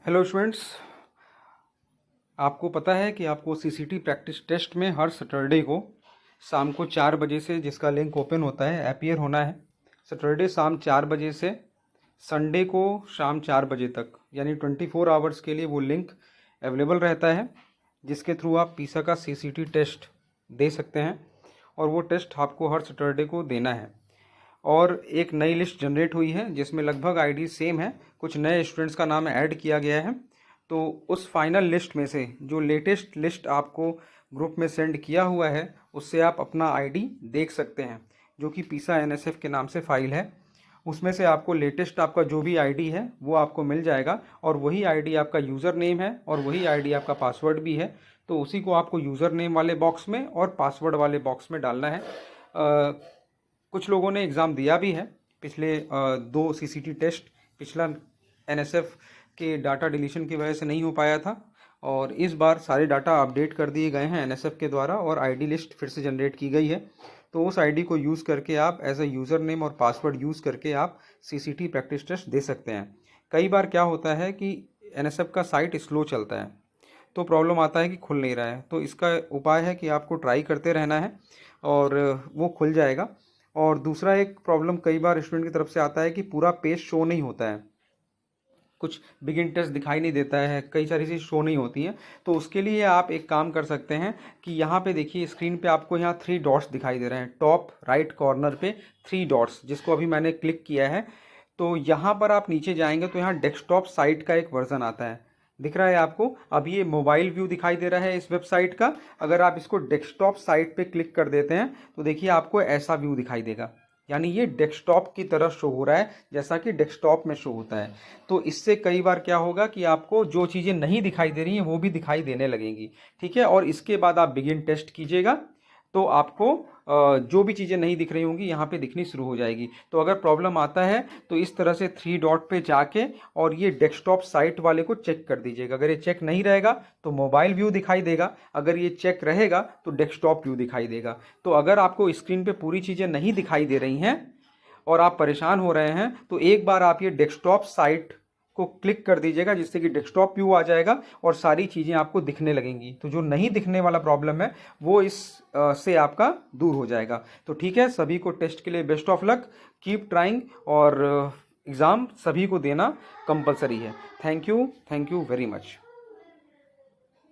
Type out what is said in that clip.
Hello students, आपको पता है कि आपको सीसीटी प्रैक्टिस टेस्ट में हर सैटरडे को शाम को 4 बजे से, जिसका लिंक ओपन होता है, अपीयर होना है। सैटरडे शाम 4 बजे से संडे को शाम 4 बजे तक, यानी 24 आवर्स के लिए वो लिंक अवेलेबल रहता है, जिसके थ्रू आप पीसा का सीसीटी टेस्ट दे सकते हैं। और वो टेस्ट आपको हर सैटरडे को देना है। और एक नई लिस्ट जनरेट हुई है जिसमें लगभग आईडी सेम है, कुछ नए स्टूडेंट्स का नाम ऐड किया गया है। तो उस फाइनल लिस्ट में से जो लेटेस्ट लिस्ट आपको ग्रुप में सेंड किया हुआ है, उससे आप अपना आईडी देख सकते हैं, जो कि पीसा एनएसएफ के नाम से फाइल है। उसमें से आपको लेटेस्ट आपका जो भी आईडी है वो आपको मिल जाएगा, और वही आईडी आपका यूज़र नेम है और वही आईडी आपका पासवर्ड भी है। तो उसी को आपको यूज़र नेम वाले बॉक्स में और पासवर्ड वाले बॉक्स में डालना है। कुछ लोगों ने एग्ज़ाम दिया भी है। पिछले 2 सीसीटी टेस्ट पिछला एनएसएफ के डाटा डिलीशन की वजह से नहीं हो पाया था, और इस बार सारे डाटा अपडेट कर दिए गए हैं एनएसएफ के द्वारा, और आईडी लिस्ट फिर से जनरेट की गई है। तो उस आईडी को यूज़ करके आप एज अ यूज़र नेम और पासवर्ड यूज़ करके आप सीसीटी प्रैक्टिस टेस्ट दे सकते हैं। कई बार क्या होता है कि एनएसएफ का साइट स्लो चलता है, तो प्रॉब्लम आता है कि खुल नहीं रहा है। तो इसका उपाय है कि आपको ट्राई करते रहना है और वो खुल जाएगा। और दूसरा एक प्रॉब्लम कई बार स्टूडेंट की तरफ से आता है कि पूरा पेज शो नहीं होता है, कुछ बिगिन टेस्ट दिखाई नहीं देता है, कई सारी चीज़ शो नहीं होती हैं। तो उसके लिए आप एक काम कर सकते हैं कि यहाँ पे देखिए स्क्रीन पे आपको यहाँ 3 डॉट्स दिखाई दे रहे हैं, टॉप राइट कॉर्नर पे 3 डॉट्स, जिसको अभी मैंने क्लिक किया है। तो यहाँ पर आप नीचे जाएंगे तो यहाँ डेस्कटॉप साइट का एक वर्जन आता है, दिख रहा है आपको। अब ये मोबाइल व्यू दिखाई दे रहा है इस वेबसाइट का। अगर आप इसको डेस्कटॉप साइट पे क्लिक कर देते हैं तो देखिए आपको ऐसा व्यू दिखाई देगा, यानी ये डेस्कटॉप की तरह शो हो रहा है, जैसा कि डेस्कटॉप में शो होता है। तो इससे कई बार क्या होगा कि आपको जो चीज़ें नहीं दिखाई दे रही हैं वो भी दिखाई देने लगेंगी, ठीक है। और इसके बाद आप बिगिन टेस्ट कीजिएगा तो आपको जो भी चीज़ें नहीं दिख रही होंगी यहाँ पे दिखनी शुरू हो जाएगी। तो अगर प्रॉब्लम आता है तो इस तरह से 3 डॉट पे जाके और ये डेस्कटॉप साइट वाले को चेक कर दीजिएगा। अगर ये चेक नहीं रहेगा तो मोबाइल व्यू दिखाई देगा, अगर ये चेक रहेगा तो डेस्कटॉप व्यू दिखाई देगा। तो अगर आपको स्क्रीन पे पूरी चीज़ें नहीं दिखाई दे रही हैं और आप परेशान हो रहे हैं, तो एक बार आप ये डेस्कटॉप साइट को क्लिक कर दीजिएगा, जिससे कि डेस्कटॉप व्यू आ जाएगा और सारी चीज़ें आपको दिखने लगेंगी। तो जो नहीं दिखने वाला प्रॉब्लम है वो इस से आपका दूर हो जाएगा। तो ठीक है, सभी को टेस्ट के लिए best of luck, keep trying, और एग्ज़ाम सभी को देना कंपलसरी है। Thank you very much.